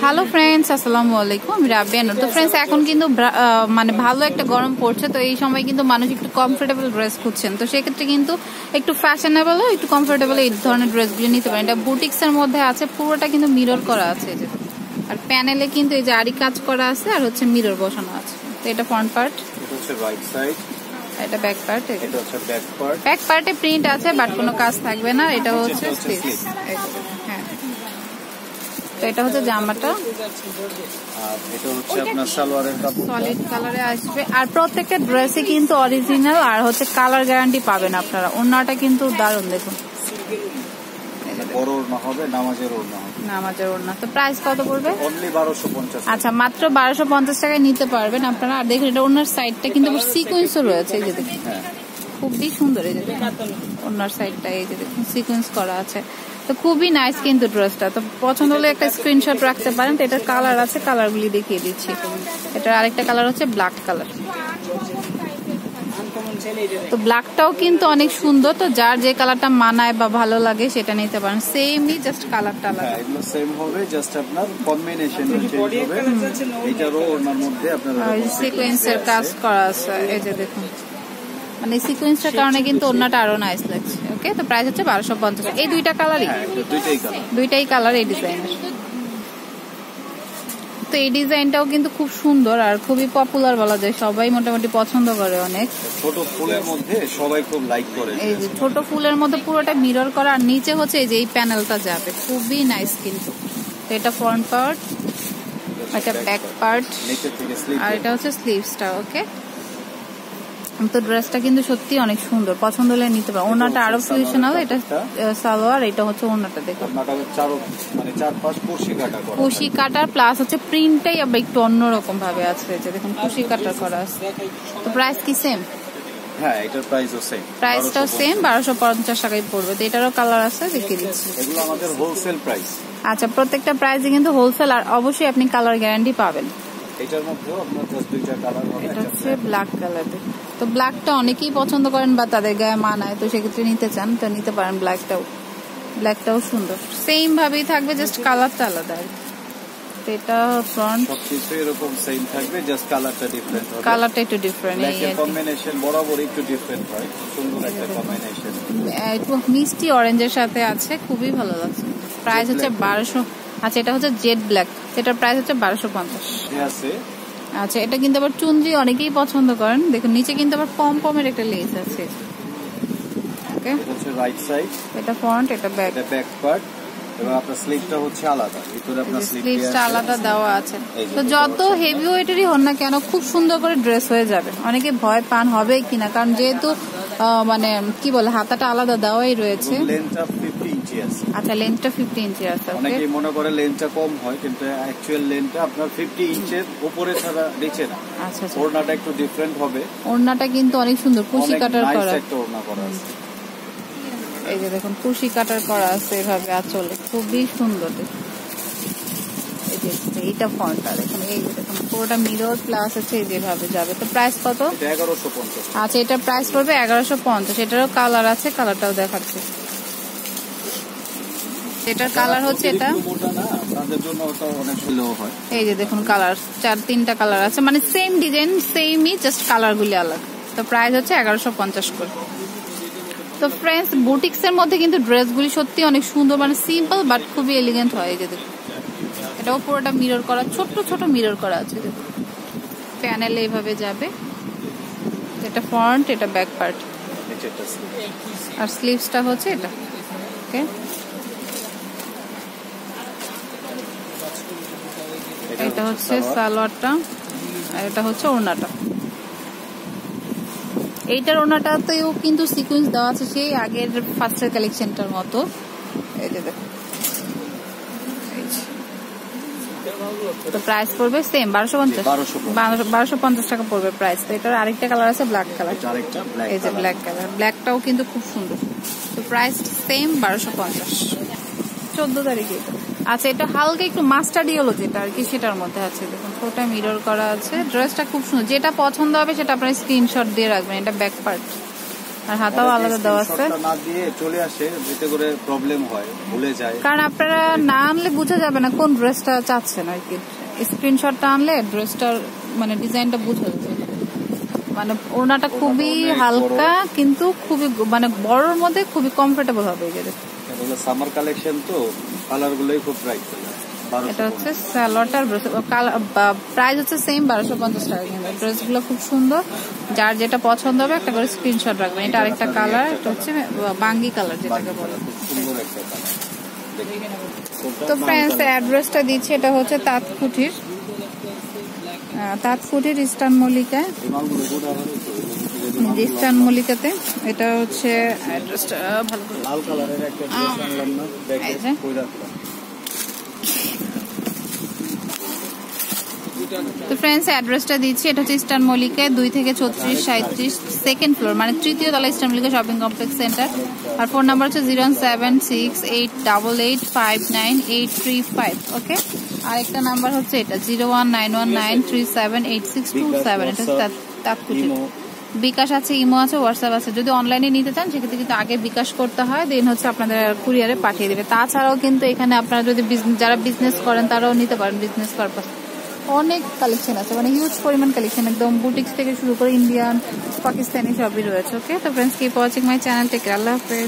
Hello friends, আসসালামু আলাইকুম। আমি রাবিয়া নূর। তো ফ্রেন্ডস, এখন কিন্তু মানে ভালো একটা গরম পড়ছে, তো এই সময় কিন্তু মানুষ একটু কমফোর্টেবল ড্রেস খুঁজছেন। তো সেক্ষেত্রে কিন্তু একটু ফ্যাশনেবল একটু কমফোর্টেবল এই ধরনের ড্রেসগুলো নিতে পারেন। এটা বুটিক্স এর মধ্যে আছে, পুরোটা কিন্তু মিরর করা আছে এই যে, আর প্যানেলে কিন্তু এই যে আরি কাজ করা আছে আর হচ্ছে মিরর বসানো আছে। তো এটা ফ্রন্ট পার্ট, এটা হচ্ছে রাইট সাইড, এটা ব্যাক পার্ট, এটা হচ্ছে ব্যাক পার্ট। ব্যাক পার্টে প্রিন্ট আছে বাট কোনো কাজ থাকবে না। এটা হচ্ছে স্লিভস। হ্যাঁ, তো এটা হচ্ছে জামাটা, আর এটা হচ্ছে আপনার সালোয়ারের কাপড়, সলিড কালারে আসবে। আর প্রত্যেকটা ড্রেসে কিন্তু অরিজিনাল আর হচ্ছে কালার গ্যারান্টি পাবেন আপনারা। ওড়নাটা কিন্তু দারুণ, দেখুন বড় ওড়না হবে, নামাজের ওড়না হবে। নামাজের ওড়না। তো প্রাইস কত পড়বে? অনলি 1250। আচ্ছা, মাত্র 1250 টাকায় নিতে পারবেন আপনারা। আর দেখুন এটা ওড়নার সাইডটা কিন্তু সিকোয়েন্সও রয়েছে, এই যে দেখুন খুবই সুন্দর। এই যে দেখুন ওড়নার সাইডটা এই যে দেখুন সিকোয়েন্স করা আছে, তো খুবই নাইস কিন্তু ড্রেসটা। তো পছন্দ হলে একটা স্ক্রিনশট রাখতে পারেন। তো এটার কালার আছে, কালারগুলি দেখিয়ে দিচ্ছি। এটার আরেকটা কালার হচ্ছে ব্ল্যাক কালার। তো ব্ল্যাকটাও কিন্তু অনেক সুন্দর। তো যার যে কালারটা মানায় বা ভালো লাগে সেটা নিতে পারেন। সেমই, জাস্ট কালারটা আলাদা। হ্যাঁ, এগুলো সেম হবে, জাস্ট আপনার কম্বিনেশন চেঞ্জ হবে। এটারও ওড়নার মধ্যে আপনারা সিকোয়েন্সের কাজ করা আছে, এই যে দেখুন, মানে সিকোয়েন্সের কারণে কিন্তু ওড়নাটা আরো নাইস লাগছে। ওকে, তো প্রাইস হচ্ছে 1250। এই দুইটা কালারই, দুইটাই কালার এই ডিজাইনের। তো এই ডিজাইনটাও কিন্তু খুব সুন্দর আর খুবই পপুলার বলা যায়, সবাই মোটামুটি পছন্দ করে অনেক। ছোট ফুলের মধ্যে সবাই খুব লাইক করে। এই যে ছোট ফুলের মধ্যে পুরোটা মিরর করা, আর নিচে হচ্ছে এই যে এই প্যানেলটা যাবে, খুবই নাইস কিন্তু। তো এটা ফ্রন্ট পার্ট, এটা ব্যাক পার্ট, আর এটা হচ্ছে স্লিভসটা। ওকে, তো ড্রেসটা কিন্তু সত্যি অনেক সুন্দর, পছন্দ হলে নিতে পারো। ওড়নাটা আরো ফিউশনাল, এটা সালোয়ার, এটা হচ্ছে ওড়নাটা দেখুন কুশি কাটার, প্লাস হচ্ছে প্রিন্টটাই আবার একটু অন্যরকম ভাবে আছে, যে দেখুন কুশি কাটার করা আছে। তো প্রাইস কি সেম? হ্যাঁ, এটার প্রাইসও সেম, প্রাইসটাও সেম, 1250 টাকায় পড়বে। তো এটারও কালার আছে, দেখিয়ে দিচ্ছি। এগুলো আমাদের হোলসেল প্রাইস। আচ্ছা, প্রত্যেকটা প্রাইসে কিন্তু হোলসেল, আর অবশ্যই আপনি কালার গ্যারান্টি পাবেন। এটার মধ্যেও আপনার জাস্ট দুইটা কালার হবে। এটা হচ্ছে ব্ল্যাক কালার। তো ব্ল্যাকটা অনেকেই পছন্দ করেন বা তাদের গায়ে মানায়, তো সেক্ষেত্রে নিতে চান তো নিতে পারেন। ব্ল্যাকটাও সুন্দর, সেম ভাবেই থাকবে, জাস্ট কালারটা আলাদা। তো এটা ফ্রন্ট, সবকিছু এরকম সেম থাকবে, জাস্ট কালারটা ডিফারেন্ট হবে। কালারটা একটু ডিফারেন্ট, এই কম্বিনেশন বরাবর একটু ডিফারেন্ট হয়, সুন্দর একটা কম্বিনেশন। একটু মিষ্টি অরেঞ্জের সাথে আছে, খুবই ভালো লাগছে। প্রাইস হচ্ছে 1200। আচ্ছা, এটা হচ্ছে জেড ব্ল্যাক, এটার প্রাইস হচ্ছে 1250 আছে। আচ্ছা, এটা কিন্তু আবার চুনরি অনেকেই পছন্দ করেন। দেখুন নিচে কিন্তু আবার পমের একটা লেস আছে। ওকে, এটা হচ্ছে রাইট সাইড, এটা ফ্রন্ট, এটা ব্যাক, এটা ব্যাক পার্ট, এবং আপনার স্লিভটা হচ্ছে আলাদা, ভিতরে আপনার স্লিভসটা আলাদা দেওয়া আছে। তো যত হেভি ওয়েটেরই হন না কেন, খুব সুন্দর করে ড্রেস হয়ে যাবে। অনেকে ভয় পান হবে কিনা, কারণ যেহেতু মানে কি বলে হাতাটা আলাদা দেওয়াই রয়েছে। লেন্থটা 50 ইঞ্চি আছে। আচ্ছা, লেন্থটা 50 ইঞ্চি আছে। অনেকেই মনে করে লেন্থটা কম হয়, কিন্তু অ্যাকচুয়াল লেন্থটা আপনার 50 ইঞ্চের উপরে ছাড়া নিচে না। আচ্ছা, ওড়নাটা একটু ডিফারেন্ট হবে। ওড়নাটা কিন্তু অনেক সুন্দর, কুশি কাটার করা, একটা ওড়না করা আছে। এই যে দেখুন কুশি কাটার করা আছে এভাবে আঁচলে, খুবই সুন্দর। এই যে এইটা ফ্রন্টটা দেখুন, এই যে দেখুন পুরোটা মিরর প্লাস হচ্ছে এই যেভাবে যাবে। তো প্রাইস কত? 1150। আচ্ছা, এটা প্রাইস পড়বে 1150। এটারও কালার আছে, কালারটাও দেখাচ্ছে। এটার কালার হচ্ছে এটা, এই যে দেখুন কালার, 4-3টা কালার আছে, মানে সেম ডিজাইন সেমই, জাস্ট কালারগুলি আলাদা। তো প্রাইস হচ্ছে 1150 করে। তো ফ্রেন্ডস, বুটিক্স এর মধ্যে কিন্তু ড্রেসগুলি সত্যি অনেক সুন্দর, মানে সিম্পল বাট খুবই এলিগেন্ট হয়। এই যে দেখুন এটাও পুরোটা মিরর করা, ছোট ছোট মিরর করা আছে, দেখুন প্যানেলে এইভাবে যাবে। এটা ফ্রন্ট, এটা ব্যাক পার্ট, আর স্লিভসটা হচ্ছে এটা। ওকে, এটা হচ্ছে সালোয়ারটা, আর এটা হচ্ছে ওড়নাটা। এইটার ওড়নাটাতেও কিন্তু সিকোয়েন্স দেওয়া আছে, সেই আগের ফার্স্টের কালেকশনটার মতো। এই যে দেখুন, তো প্রাইস পড়বে সেম 1250 টাকা পড়বে প্রাইস। তো এটার আরেকটা কালার আছে ব্ল্যাক কালার, এই যে ব্ল্যাক কালার, ব্ল্যাকটাও কিন্তু খুব সুন্দর। তো প্রাইস সেম 1250, 14 তারিখে। আচ্ছা, এটা হালকা একটু মাস্টার্ড ইয়েলো যেটা আর কি, সেটার মধ্যে আছে। দেখুন পুরোটা মিরর করা আছে, ড্রেসটা খুব সুন্দর। যেটা পছন্দ হবে সেটা আপনার স্ক্রিনশট দিয়ে রাখবেন। এটা ব্যাক পার্ট, আর হাতাও আলাদা দেওয়া আছে। না দিয়ে চলে আসে, এতে করে প্রবলেম হয়, ভুলে যায়। কারণ আপনারা না আনলে বোঝা যাবে না কোন ড্রেসটা চাচ্ছেন আর কি। স্ক্রিনশটটা আনলে ড্রেসটার মানে ডিজাইনটা বোঝা যাবে। মানে ওড়নাটা খুবই হালকা কিন্তু খুবই মানে বড়র মধ্যে খুবই কমফোর্টেবল হবে। সামার কালেকশন তো কালার গুলোই খুব ব্রাইট। এটা হচ্ছে স্যালোয়ারটার প্রাইস হচ্ছে সেম 1250 টাকা। কিন্তু ড্রেস গুলো খুব সুন্দর, যার যেটা পছন্দ হবে একটা করে স্ক্রিনশট রাখবেন। এটা আরেকটা কালার, এটা হচ্ছে বাঙ্গি কালার যেটাকে বলে। তো ফ্রেন্ডস অ্যাড্রেসটা দিচ্ছি, এটা হচ্ছে তাঁতকুঠির ইস্টার্ন মল্লিকায়, ইস্টার্ন মল্লিকাতে। এটা হচ্ছে অ্যাড্রেসটা ভালো করে লাল কালারের একটা ড্রেস আনলাম না, দেখে কই রাখলাম। তো ফ্রেন্ডস অ্যাড্রেসটা দিচ্ছি, এটা হচ্ছে ইস্টার্ন মল্লিকায় 2 থেকে 34 37 সেকেন্ড ফ্লোর, মানে তৃতীয় তলা, eastern Mallika shopping complex centre. আর ফোন নাম্বার হচ্ছে 07688885835। ওকে, আরেকটা নাম্বার হচ্ছে এটা 01919378627। এটা তাঁতকুঠি। বিকাশ আছে, ইমো আছে, হোয়াটসঅ্যাপ আছে। যদি অনলাইনে নিতে চান সেক্ষেত্রে কিন্তু আগে বিকাশ করতে হয়, দেন হচ্ছে আপনাদের কুরিয়ারে পাঠিয়ে দেবে। তাছাড়াও কিন্তু এখানে আপনারা যদি যারা বিজনেস করেন তারাও নিতে পারেন। বিজনেস পারপাস অনেক কালেকশন আছে, মানে হিউজ পরিমাণ কালেকশন, একদম বুটিক্স থেকে শুরু করে ইন্ডিয়ান, পাকিস্তানি সবই রয়েছে। ওকে, তো friends keep watching my channel. Take care, আল্লাহ হাফেজ।